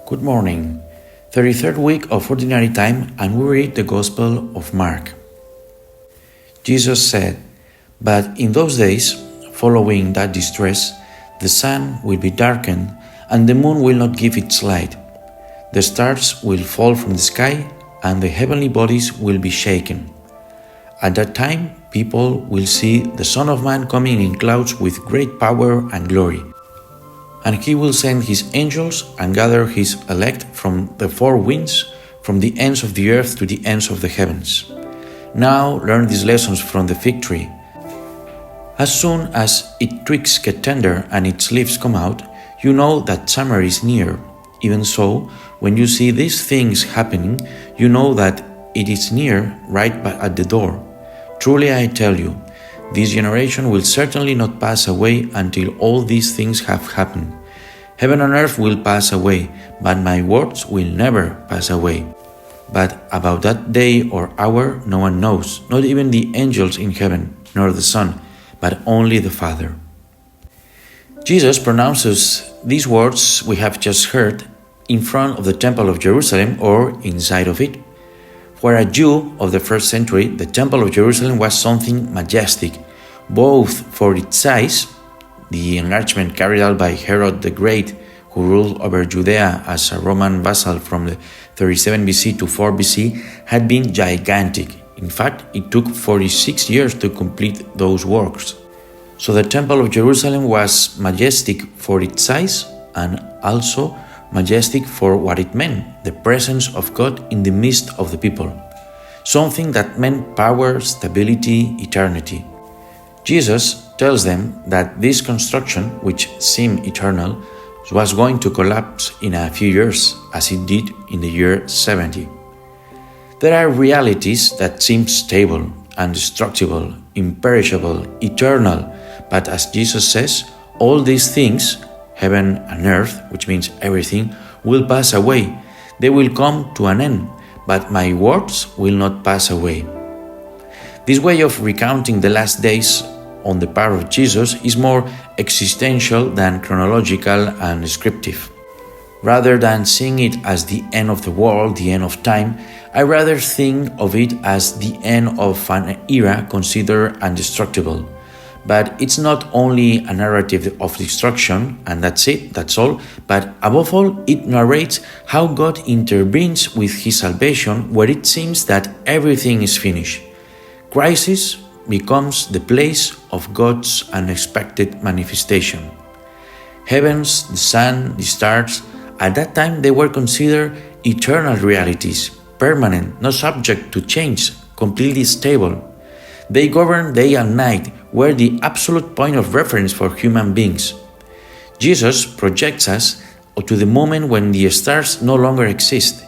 Good morning. 33rd week of Ordinary Time, and we read the Gospel of Mark. Jesus said, "But in those days, following that distress, the sun will be darkened, and the moon will not give its light. The stars will fall from the sky, and the heavenly bodies will be shaken. At that time, people will see the Son of Man coming in clouds with great power and glory. And he will send his angels and gather his elect from the four winds, from the ends of the earth to the ends of the heavens. Now learn these lessons from the fig tree. As soon as its twigs get tender and its leaves come out, you know that summer is near. Even so, when you see these things happening, you know that it is near, right at the door. Truly I tell you, this generation will certainly not pass away until all these things have happened. Heaven and earth will pass away, but my words will never pass away. But about that day or hour no one knows, not even the angels in heaven, nor the Son, but only the Father." Jesus pronounces these words we have just heard in front of the Temple of Jerusalem or inside of it. For a Jew of the first century, the Temple of Jerusalem was something majestic, both for its size, the enlargement carried out by Herod the Great, who ruled over Judea as a Roman vassal from the 37 BC to 4 BC, had been gigantic. In fact, it took 46 years to complete those works. So the Temple of Jerusalem was majestic for its size and also majestic for what it meant, the presence of God in the midst of the people, something that meant power, stability, eternity. Jesus tells them that this construction, which seemed eternal, was going to collapse in a few years, as it did in the year 70. There are realities that seem stable, indestructible, imperishable, eternal, but as Jesus says, all these things, heaven and earth, which means everything, will pass away. They will come to an end, but my words will not pass away. This way of recounting the last days on the part of Jesus is more existential than chronological and descriptive. Rather than seeing it as the end of the world, the end of time, I rather think of it as the end of an era considered indestructible. But it's not only a narrative of destruction, and that's it, that's all, but above all, it narrates how God intervenes with his salvation where it seems that everything is finished. Crisis becomes the place of God's unexpected manifestation. Heavens, the sun, the stars, at that time they were considered eternal realities, permanent, not subject to change, completely stable. They govern day and night, were the absolute point of reference for human beings. Jesus projects us to the moment when the stars no longer exist.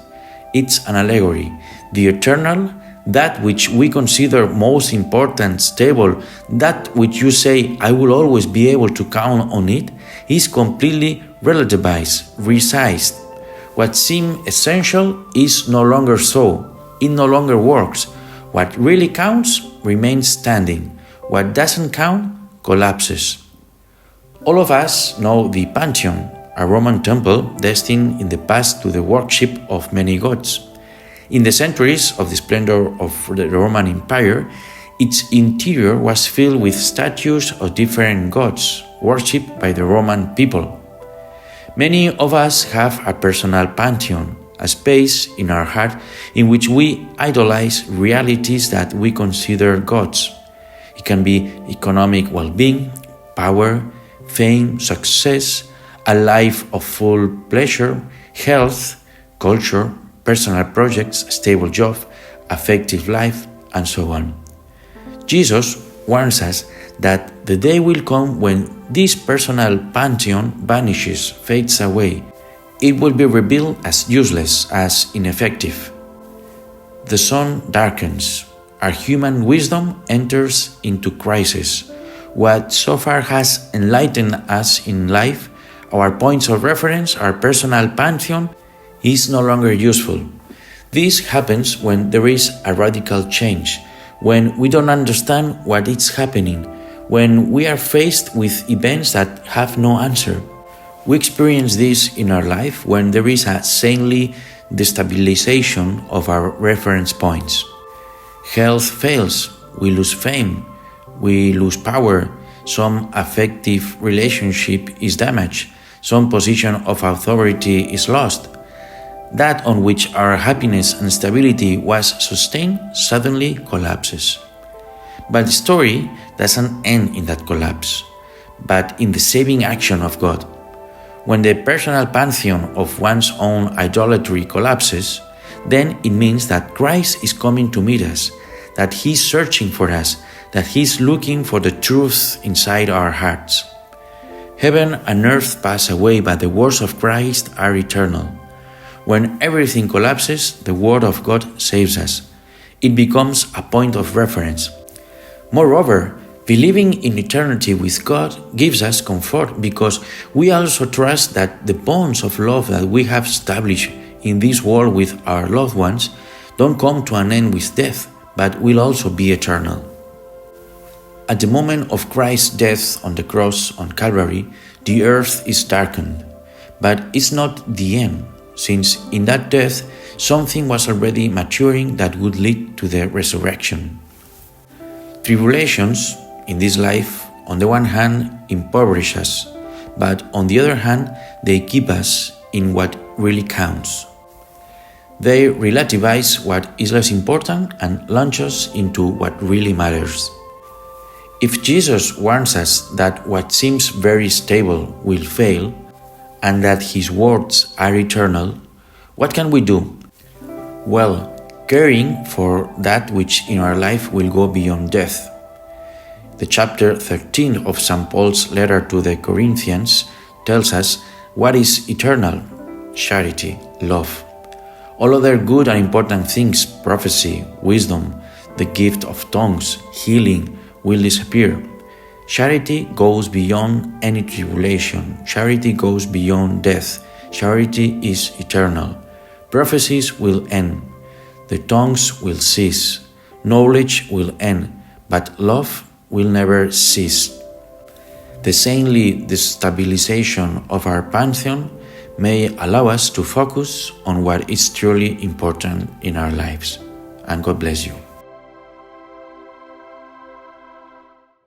It's an allegory. The eternal, that which we consider most important, stable, that which you say, I will always be able to count on it, is completely relativized, resized. What seemed essential is no longer so. It no longer works. What really counts remains standing. What doesn't count collapses. All of us know the Pantheon, a Roman temple destined in the past to the worship of many gods. In the centuries of the splendor of the Roman Empire, its interior was filled with statues of different gods, worshipped by the Roman people. Many of us have a personal pantheon, a space in our heart in which we idolize realities that we consider gods. It can be economic well-being, power, fame, success, a life of full pleasure, health, culture, personal projects, a stable job, affective life, and so on. Jesus warns us that the day will come when this personal pantheon vanishes, fades away. It will be revealed as useless, as ineffective. The sun darkens. Our human wisdom enters into crisis. What so far has enlightened us in life, our points of reference, our personal pantheon, is no longer useful. This happens when there is a radical change, when we don't understand what is happening, when we are faced with events that have no answer, We experience this in our life when there is a saintly destabilization of our reference points. Health fails, we lose fame, we lose power, some affective relationship is damaged, some position of authority is lost. That on which our happiness and stability was sustained suddenly collapses. But the story doesn't end in that collapse, but in the saving action of God. When the personal pantheon of one's own idolatry collapses, then it means that Christ is coming to meet us, that He's searching for us, that He's looking for the truth inside our hearts. Heaven and earth pass away, but the words of Christ are eternal. When everything collapses, the Word of God saves us. It becomes a point of reference. Moreover, believing in eternity with God gives us comfort because we also trust that the bonds of love that we have established in this world with our loved ones don't come to an end with death, but will also be eternal. At the moment of Christ's death on the cross on Calvary, the earth is darkened, but it's not the end, since in that death something was already maturing that would lead to the resurrection. Tribulations in this life, on the one hand, impoverish us, but on the other hand, they keep us in what really counts. They relativize what is less important and launch us into what really matters. If Jesus warns us that what seems very stable will fail, and that His words are eternal, what can we do? Well, caring for that which in our life will go beyond death. The chapter 13 of St. Paul's letter to the Corinthians tells us what is eternal: charity, love. All other good and important things, prophecy, wisdom, the gift of tongues, healing, will disappear. Charity goes beyond any tribulation. Charity goes beyond death. Charity is eternal. Prophecies will end. The tongues will cease. Knowledge will end. But love will never cease. The saintly destabilization of our pantheon may allow us to focus on what is truly important in our lives. And God bless you.